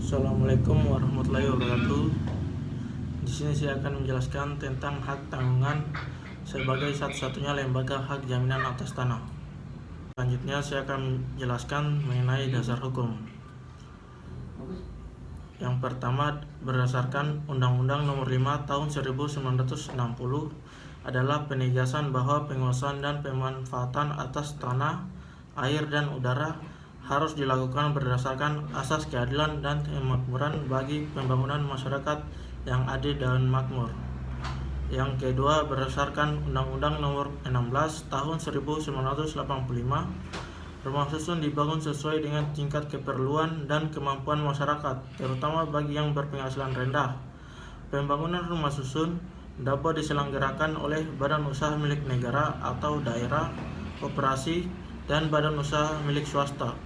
Assalamualaikum warahmatullahi wabarakatuh. Di sini saya akan menjelaskan tentang hak tanggungan sebagai satu-satunya lembaga hak jaminan atas tanah. Selanjutnya saya akan menjelaskan mengenai dasar hukum. Yang pertama, berdasarkan Undang-Undang Nomor 5 Tahun 1960 adalah penegasan bahwa penguasaan dan pemanfaatan atas tanah, air, dan udara harus dilakukan berdasarkan asas keadilan dan kemakmuran bagi pembangunan masyarakat yang adil dan makmur. Yang kedua, berdasarkan Undang-Undang Nomor 16 Tahun 1985, rumah susun dibangun sesuai dengan tingkat keperluan dan kemampuan masyarakat, terutama bagi yang berpenghasilan rendah. Pembangunan rumah susun dapat diselenggarakan oleh badan usaha milik negara atau daerah, koperasi, dan badan usaha milik swasta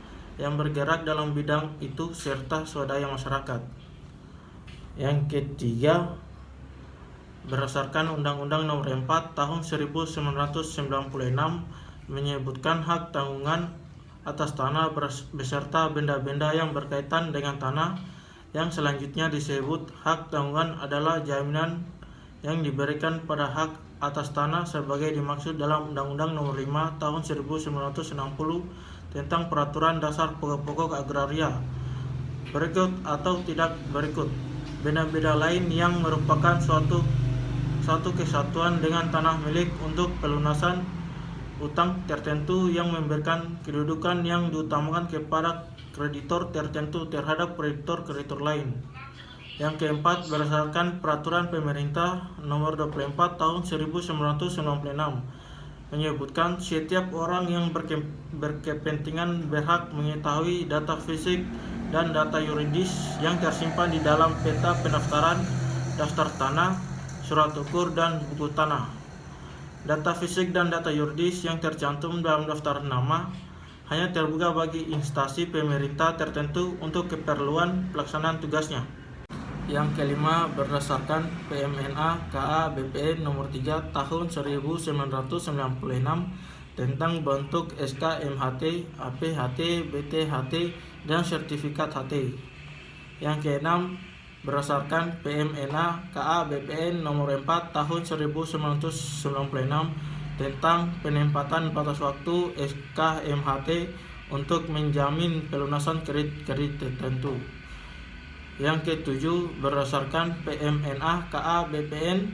yang bergerak dalam bidang itu serta swadaya masyarakat. Yang ketiga, berdasarkan Undang-Undang Nomor 4 Tahun 1996 menyebutkan hak tanggungan atas tanah beserta benda-benda yang berkaitan dengan tanah. Yang selanjutnya disebut hak tanggungan adalah jaminan yang diberikan pada hak atas tanah sebagai dimaksud dalam Undang-Undang Nomor 5 Tahun 1960 tentang Peraturan Dasar Pokok-Pokok Agraria. Berikut atau tidak berikut benda-benda lain yang merupakan suatu kesatuan dengan tanah milik untuk pelunasan utang tertentu yang memberikan kedudukan yang diutamakan kepada kreditor tertentu terhadap kreditor lain. Yang keempat, berdasarkan Peraturan Pemerintah Nomor 24 Tahun 1996 menyebutkan setiap orang yang berkepentingan berhak mengetahui data fisik dan data yuridis yang tersimpan di dalam peta pendaftaran, daftar tanah, surat ukur, dan buku tanah. Data fisik dan data yuridis yang tercantum dalam daftar nama hanya terbuka bagi instansi pemerintah tertentu untuk keperluan pelaksanaan tugasnya. Yang kelima, berdasarkan PMNA KA BPN Nomor 3 Tahun 1996 tentang bentuk SK MHT, APHT, BTHT, dan sertifikat HT. Yang keenam, berdasarkan PMNA KA BPN Nomor 4 Tahun 1996 tentang penempatan batas waktu SK MHT untuk menjamin pelunasan kredit tertentu. Yang ketujuh, berdasarkan PMNA KA BPN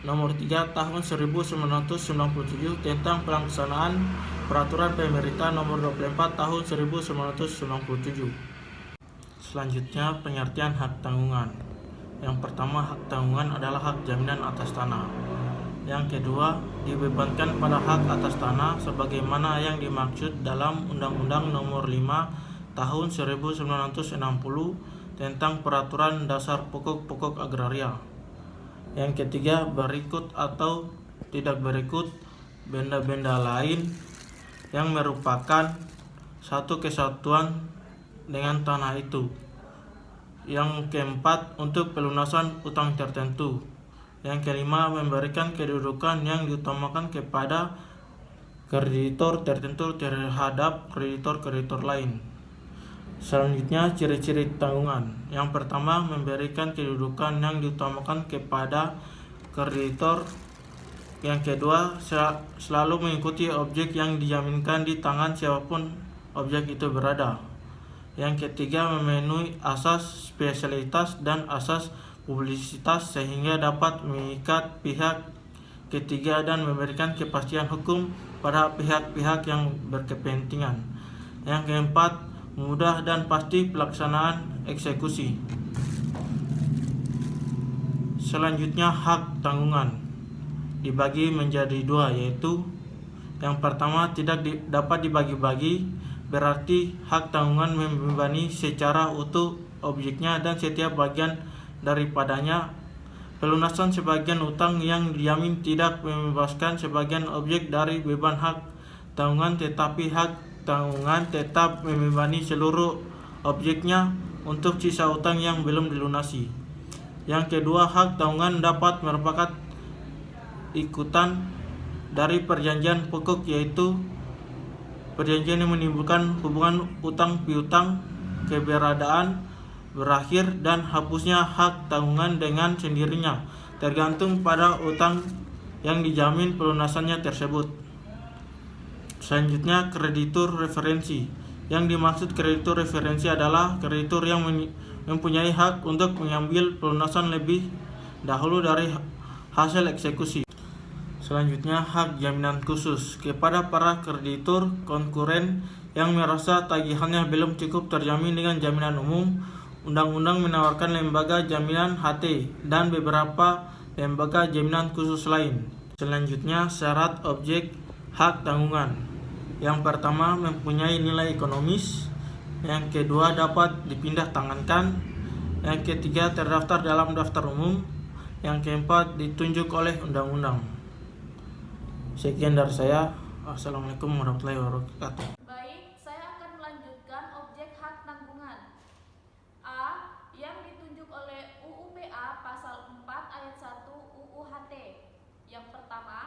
Nomor 3 Tahun 1997 tentang pelaksanaan Peraturan Pemerintah Nomor 24 Tahun 1997. Selanjutnya, pengertian hak tanggungan. Yang pertama, hak tanggungan adalah hak jaminan atas tanah. Yang kedua, dibebankan pada hak atas tanah sebagaimana yang dimaksud dalam Undang-Undang Nomor 5 Tahun 1960 tentang Peraturan Dasar Pokok-Pokok Agraria. Yang ketiga, berikut atau tidak berikut benda-benda lain yang merupakan satu kesatuan dengan tanah itu. Yang keempat, untuk pelunasan utang tertentu. Yang kelima, memberikan kedudukan yang diutamakan kepada kreditor tertentu terhadap kreditor lain. Selanjutnya, ciri-ciri tanggungan. Yang pertama, memberikan kedudukan yang diutamakan kepada kreditor. Yang kedua, selalu mengikuti objek yang dijaminkan di tangan siapapun objek itu berada. Yang ketiga, memenuhi asas spesialitas dan asas publisitas sehingga dapat mengikat pihak ketiga dan memberikan kepastian hukum pada pihak-pihak yang berkepentingan. Yang keempat, mudah dan pasti pelaksanaan eksekusi. Selanjutnya, hak tanggungan dibagi menjadi dua, yaitu yang pertama, tidak dapat dibagi-bagi, berarti hak tanggungan membebani secara utuh objeknya dan setiap bagian daripadanya. Pelunasan sebagian utang yang dijamin tidak membebaskan sebagian objek dari beban hak tanggungan, tetapi hak tanggungan tetap membebani seluruh objeknya untuk sisa utang yang belum dilunasi. Yang kedua, hak tanggungan dapat merupakan ikutan dari perjanjian pokok, yaitu perjanjian yang menimbulkan hubungan utang piutang, keberadaan, berakhir dan hapusnya hak tanggungan dengan sendirinya, tergantung pada utang yang dijamin pelunasannya tersebut. Selanjutnya, kreditur referensi. Yang dimaksud kreditur referensi adalah kreditur yang mempunyai hak untuk mengambil pelunasan lebih dahulu dari hasil eksekusi. Selanjutnya, hak jaminan khusus kepada para kreditur konkuren yang merasa tagihannya belum cukup terjamin dengan jaminan umum. Undang-undang menawarkan lembaga jaminan HT dan beberapa lembaga jaminan khusus lain. Selanjutnya, syarat objek hak tanggungan. Yang pertama, mempunyai nilai ekonomis. Yang kedua, dapat dipindah tangankan. Yang ketiga, terdaftar dalam daftar umum. Yang keempat, ditunjuk oleh undang-undang. Sekian dari saya. Assalamualaikum warahmatullahi wabarakatuh. Baik, saya akan melanjutkan objek hak tanggungan. A. Yang ditunjuk oleh UU PA pasal 4 ayat 1 UU HT. Yang pertama,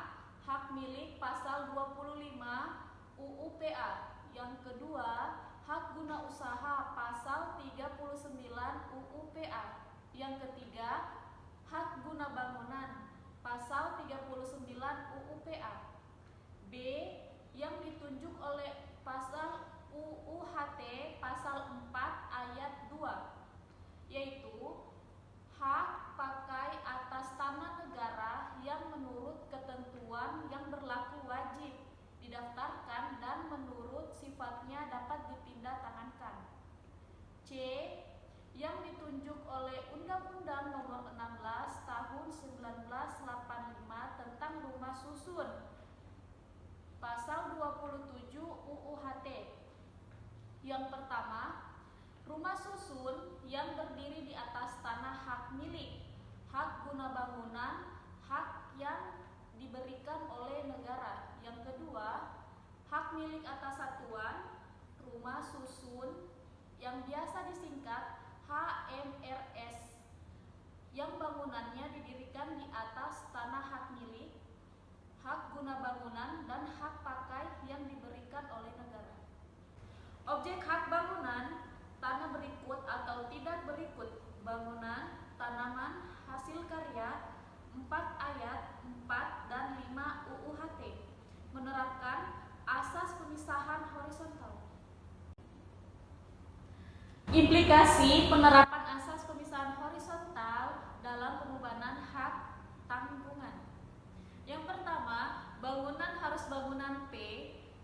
hak milik pasal 25 UU PA. Yang kedua, hak guna usaha pasal 39 UU PA. Yang ketiga, hak guna bangunan pasal 39 UU PA. B. Yang ditunjuk oleh pasal UU HT pasal 4 ayat 2, yaitu hak pakai atas tanah negara yang menurut ketentuan yang berlaku wajib didaftarkan dan menurut sifatnya dapat dipindah tangankan. C. Yang ditunjuk oleh Undang-Undang Nomor 16 Tahun 1985 tentang rumah susun pasal 27 UU HT. Yang pertama, rumah susun yang berdiri di atas tanah hak milik, hak guna bangunan, hak yang diberikan oleh negara. Yang kedua, hak milik atas satuan rumah susun yang biasa disingkat HMRS, yang bangunannya didirikan di atas tanah hak milik, hak guna bangunan, dan hak pakai yang diberikan oleh negara. Objek hak bangunan, tanah berikut atau tidak berikut: bangunan, tanaman, hasil karya, 4 ayat 4 dan 5 UU HT, menerapkan asas pemisahan horizontal. Implikasi penerapan asas pemisahan horizontal dalam pembebanan hak tanggungan. Yang pertama, bangunan harus bangunan P.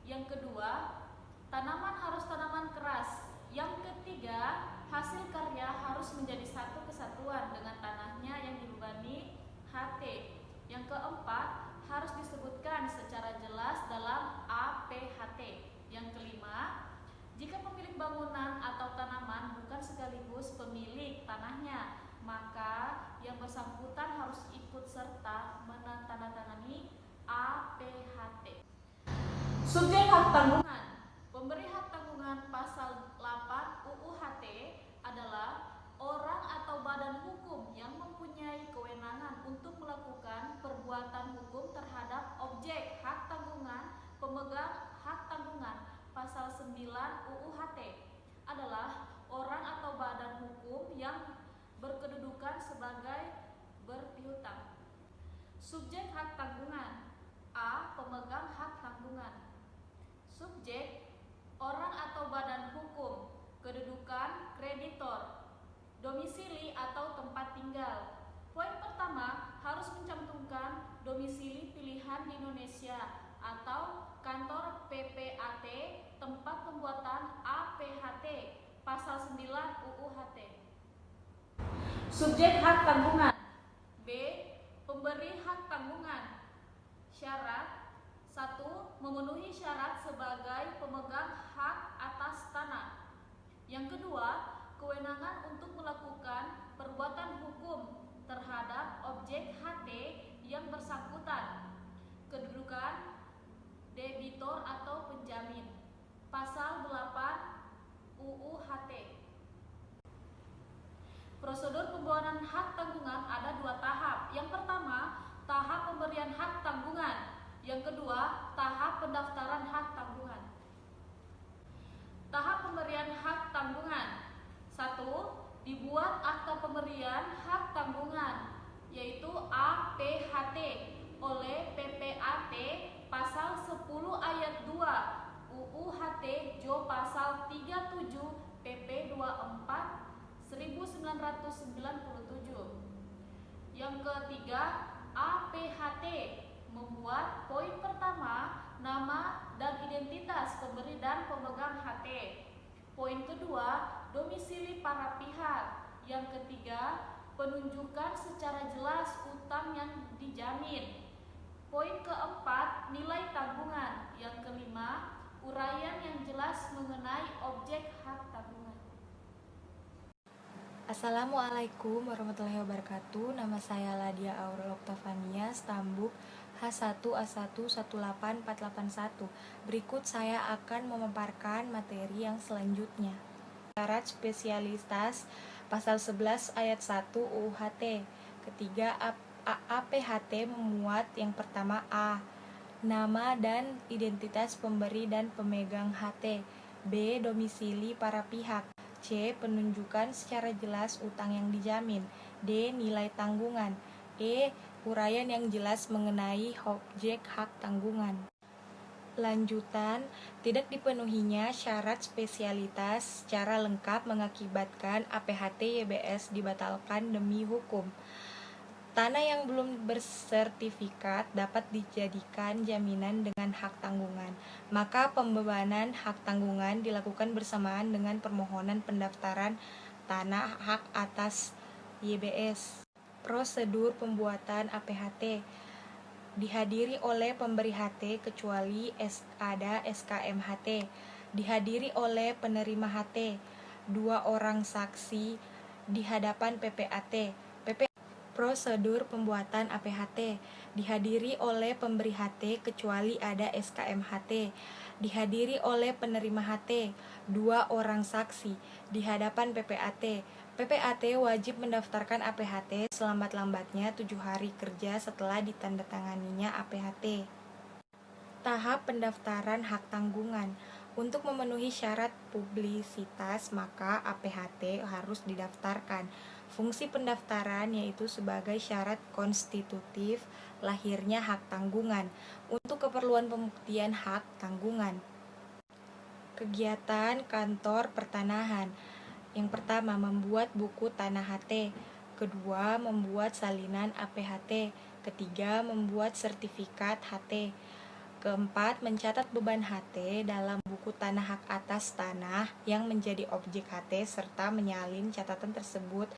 Yang kedua, tanaman harus tanaman keras. Yang ketiga, hasil karya harus menjadi satu kesatuan dengan tanahnya yang dibebani HT. Yang keempat, harus disebutkan secara jelas dalam APHT. Yang kelima, jika pemilik bangunan atau tanaman bukan sekaligus pemilik tanahnya, maka yang bersangkutan harus ikut serta menandatangani APHT. Subjek hak tanggungan. Pemberi hak tanggungan pasal 8 UU HT adalah orang atau badan hukum yang mempunyai kewenangan untuk melakukan perbuatan hukum terhadap objek hak tanggungan. Pemegang hak tanggungan pasal 9 UU HT adalah orang atau badan hukum yang berkedudukan sebagai berpiutang. Subjek hak tanggungan. A. Pemegang hak tanggungan. Subjek, orang atau badan hukum. Kedudukan, kreditor. Domisili atau tempat tinggal. Poin pertama, harus mencantumkan domisili pilihan di Indonesia atau kantor PPAT, tempat pembuatan APHT, pasal 9 UU HT. Subjek hak tanggungan. B. Pemberi hak tanggungan. Syarat: 1. Memenuhi syarat sebagai pemegang hak atas tanah. Yang kedua, kewenangan untuk melakukan perbuatan hukum terhadap objek HT yang bersangkutan. Kedudukan debitor atau penjamin. Pasal 8 UU HT. Prosedur pembuatan hak tanggungan ada 2 tahap. Yang pertama, tahap pemberian hak tanggungan. Yang kedua, tahap pendaftaran hak tanggungan. Tahap pemberian hak tanggungan. 1. Dibuat akta pemberian hak tanggungan, yaitu APHT oleh PPAT pasal 10 ayat 2 UU HT Jo pasal 37 PP 24 1997. Yang ketiga, APHT membuat poin pertama nama dan identitas pemberi dan pemegang HT. Poin kedua, domisili para pihak. Yang ketiga, penunjukan secara jelas utang yang dijamin. Poin keempat, nilai tanggungan. Yang kelima, uraian yang jelas mengenai objek hak tanggungan. Assalamualaikum warahmatullahi wabarakatuh. Nama saya Ladia Aurel Oktavania, Stambuk H1A1184881. Berikut saya akan memaparkan materi yang selanjutnya. Syarat spesialitas pasal 11 ayat 1 UU HT. Ketiga, APHT memuat yang pertama A. Nama dan identitas pemberi dan pemegang HT. B. Domisili para pihak. C. Penunjukan secara jelas utang yang dijamin. D. Nilai tanggungan. E. Uraian yang jelas mengenai objek hak tanggungan. Lanjutan, tidak dipenuhinya syarat spesialitas secara lengkap mengakibatkan APHT YBS dibatalkan demi hukum. Tanah yang belum bersertifikat dapat dijadikan jaminan dengan hak tanggungan, maka pembebanan hak tanggungan dilakukan bersamaan dengan permohonan pendaftaran tanah hak atas YBS. Prosedur pembuatan APHT dihadiri oleh pemberi HT kecuali ada SKM HT, dihadiri oleh penerima HT, 2 orang saksi di hadapan PPAT. Prosedur pembuatan APHT dihadiri oleh pemberi HT kecuali ada SKM HT, dihadiri oleh penerima HT, 2 orang saksi di hadapan PPAT. PPAT wajib mendaftarkan APHT selambat-lambatnya 7 hari kerja setelah ditandatanganinya APHT. Tahap pendaftaran hak tanggungan. Untuk memenuhi syarat publisitas, maka APHT harus didaftarkan. Fungsi pendaftaran yaitu sebagai syarat konstitutif lahirnya hak tanggungan untuk keperluan pembuktian hak tanggungan. Kegiatan kantor pertanahan. Yang pertama, membuat buku tanah HT. Kedua, membuat salinan APHT. Ketiga, membuat sertifikat HT. Keempat, mencatat beban HT dalam buku tanah hak atas tanah yang menjadi objek HT serta menyalin catatan tersebut